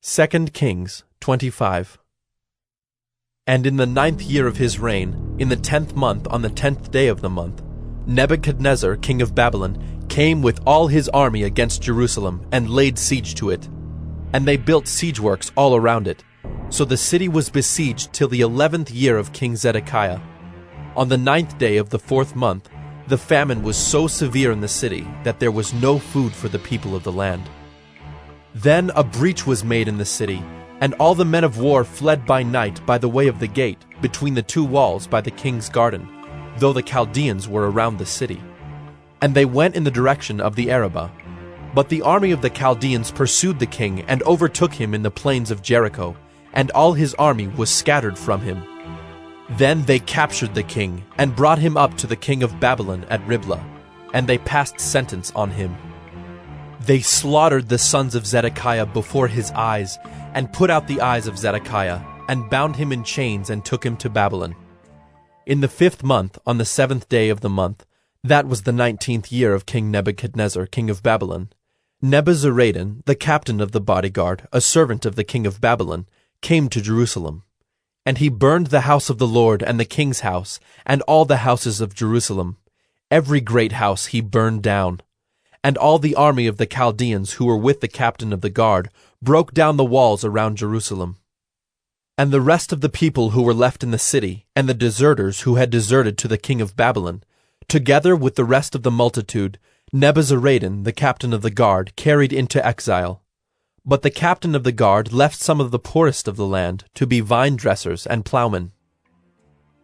2 Kings 25. And in the 9th year of his reign, in the 10th month on the 10th day of the month, Nebuchadnezzar king of Babylon came with all his army against Jerusalem and laid siege to it. And they built siege works all around it. So the city was besieged till the 11th year of King Zedekiah. On the 9th day of the 4th month, the famine was so severe in the city that there was no food for the people of the land. Then a breach was made in the city, and all the men of war fled by night by the way of the gate, between the two walls by the king's garden, though the Chaldeans were around the city. And they went in the direction of the Arabah. But the army of the Chaldeans pursued the king and overtook him in the plains of Jericho, and all his army was scattered from him. Then they captured the king, and brought him up to the king of Babylon at Riblah, and they passed sentence on him. They slaughtered the sons of Zedekiah before his eyes, and put out the eyes of Zedekiah, and bound him in chains and took him to Babylon. In the 5th month, on the 7th day of the month, that was the 19th year of King Nebuchadnezzar, king of Babylon, Nebuzaradan, the captain of the bodyguard, a servant of the king of Babylon, came to Jerusalem. And he burned the house of the Lord and the king's house, and all the houses of Jerusalem. Every great house he burned down. And all the army of the Chaldeans who were with the captain of the guard broke down the walls around Jerusalem. And the rest of the people who were left in the city, and the deserters who had deserted to the king of Babylon, together with the rest of the multitude, Nebuzaradan, the captain of the guard, carried into exile. But the captain of the guard left some of the poorest of the land to be vine dressers and plowmen.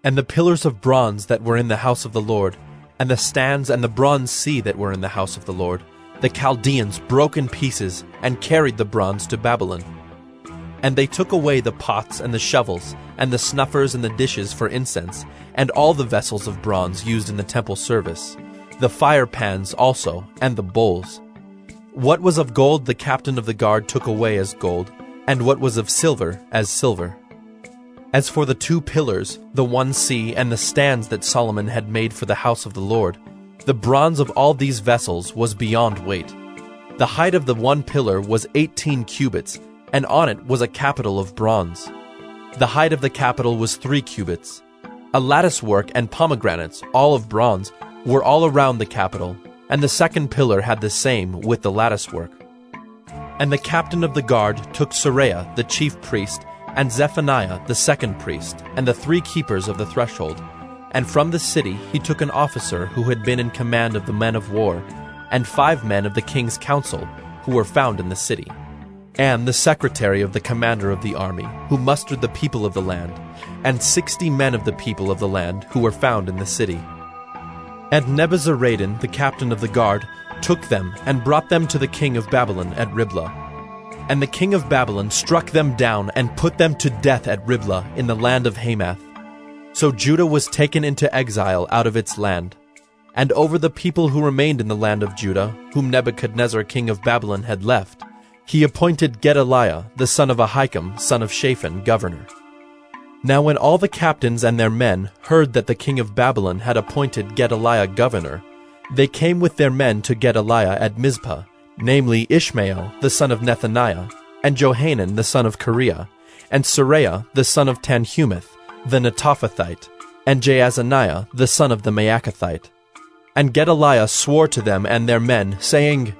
And the pillars of bronze that were in the house of the Lord, and the stands and the bronze sea that were in the house of the Lord, the Chaldeans broke in pieces and carried the bronze to Babylon. And they took away the pots and the shovels, and the snuffers and the dishes for incense, and all the vessels of bronze used in the temple service, the fire pans also, and the bowls. What was of gold the captain of the guard took away as gold, and what was of silver as silver. As for the 2 pillars, the one sea, and the stands that Solomon had made for the house of the Lord, the bronze of all these vessels was beyond weight. The height of the one pillar was 18 cubits, and on it was a capital of bronze. The height of the capital was 3 cubits. A latticework and pomegranates, all of bronze, were all around the capital, and the 2nd pillar had the same with the latticework. And the captain of the guard took Seraiah, the chief priest, and Zephaniah, the 2nd priest, and the 3 keepers of the threshold. And from the city he took an officer who had been in command of the men of war, and 5 men of the king's council, who were found in the city, and the secretary of the commander of the army, who mustered the people of the land, and 60 men of the people of the land, who were found in the city. And Nebuzaradan, the captain of the guard, took them and brought them to the king of Babylon at Riblah. And the king of Babylon struck them down and put them to death at Riblah in the land of Hamath. So Judah was taken into exile out of its land. And over the people who remained in the land of Judah, whom Nebuchadnezzar king of Babylon had left, he appointed Gedaliah, the son of Ahikam, son of Shaphan, governor. Now when all the captains and their men heard that the king of Babylon had appointed Gedaliah governor, they came with their men to Gedaliah at Mizpah, namely Ishmael, the son of Nethaniah, and Johanan, the son of Kareah, and Seraiah, the son of Tanhumeth, the Netophathite, and Jaazaniah, the son of the Maacathite. And Gedaliah swore to them and their men, saying,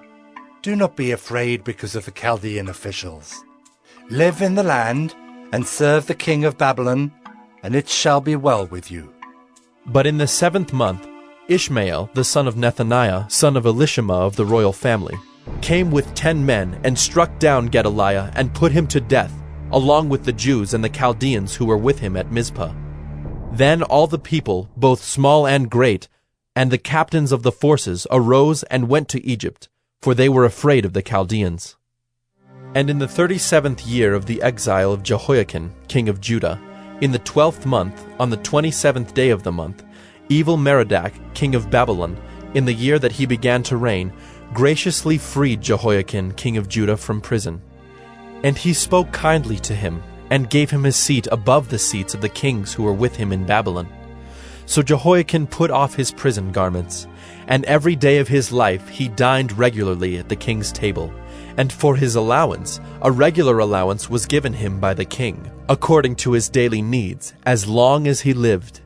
Do not be afraid because of the Chaldean officials. Live in the land, and serve the king of Babylon, and it shall be well with you. But in the 7th month, Ishmael, the son of Nethaniah, son of Elishama of the royal family, came with 10 men and struck down Gedaliah and put him to death, along with the Jews and the Chaldeans who were with him at Mizpah. Then all the people, both small and great, and the captains of the forces arose and went to Egypt, for they were afraid of the Chaldeans. And in the 37th year of the exile of Jehoiakim, king of Judah, in the 12th month, on the 27th day of the month, Evil-Merodach, king of Babylon, in the year that he began to reign, graciously freed Jehoiakim, king of Judah, from prison. And he spoke kindly to him, and gave him his seat above the seats of the kings who were with him in Babylon. So Jehoiakim put off his prison garments, and every day of his life he dined regularly at the king's table, And for his allowance, a regular allowance was given him by the king, according to his daily needs, as long as he lived.